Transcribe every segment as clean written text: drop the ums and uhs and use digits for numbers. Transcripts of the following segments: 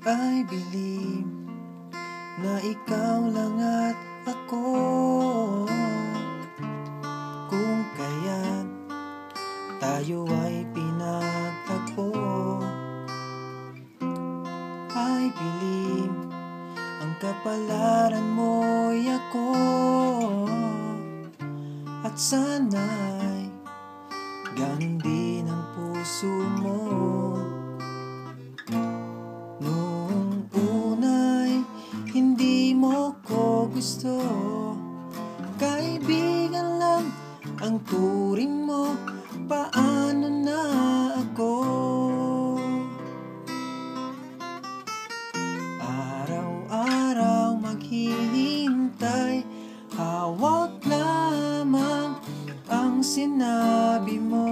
I believe na ikaw lang at ako. Kung kaya't tayo ay pinagtagpo, I believe ang kapalaran mo'y ako. At sana'y ganun din ang puso mo. Noong una'y hindi mo ko gusto, kaibigan lang ang turing mo. Paano na ako? Araw-araw maghihintay, hawak lamang ang sinabi mo.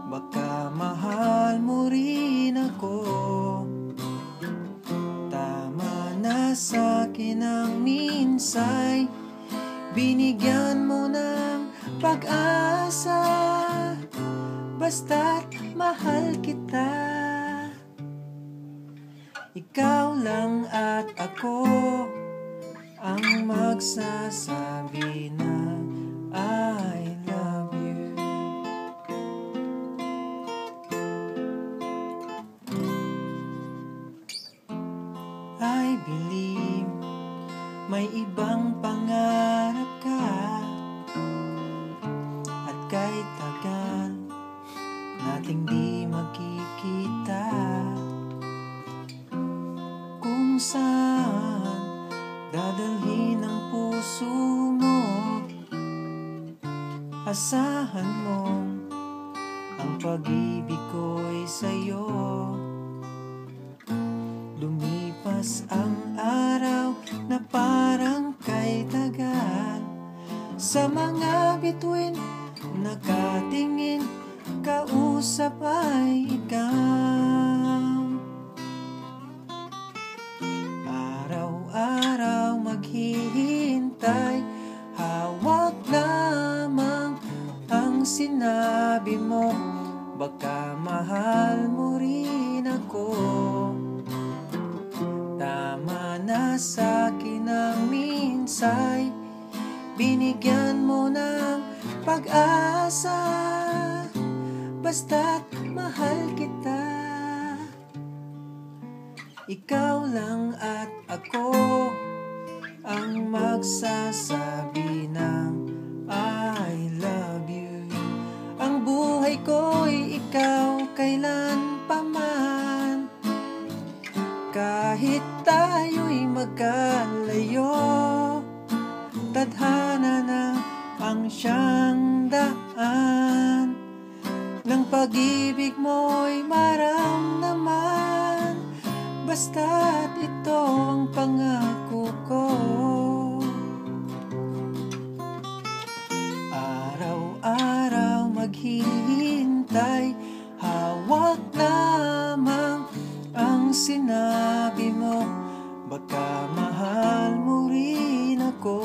Baka mahal mo rin ako. Tama na sa'kin ang minsay, binigyan mo ng pag-asa. Basta't mahal kita, ikaw lang at ako ang magsasabi na I love you. I believe may ibang pangarap ka, at kahit tagal nating di magkikita, kung saan dadalhin ang puso mo, asahan mo ang pag-ibig ko'y sa'yo. Lumipas ang araw na parang kay tagal, sa mga bituin nakatingin, kausap ay ikaw. Araw-araw maghihintay, hawak lamang ang sinabi mo. Baka mahal mo rin ako. Tama na sa'kin ang minsay, binigyan mo ng pag-asa. Basta't mahal kita, ikaw lang at ako ang magsasabi ng I love you. Ang buhay ko'y ikaw kailan pa man, kahit tayo'y magkalayo. Tadhana na ang siyang daan ng pag-ibig mo'y maramdaman. Basta't ito ang pangako ko. Araw-araw maghihintay, hawak lamang ang sinabi mo. Baka mahal mo rin ako.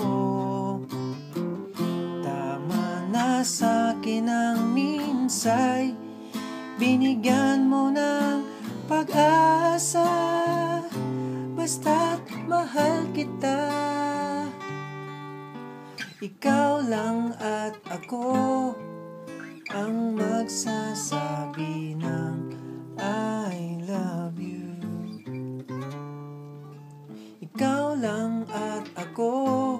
Tama na sa'kin ang minsay, binigyan mo ng pag-asa. Basta't mahal kita, ikaw lang at ako ang magsasabi ng I love you. Ikaw lang at ako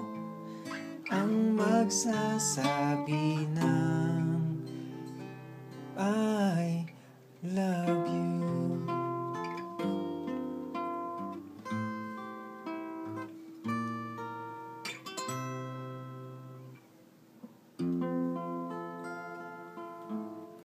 ang magsasabi ng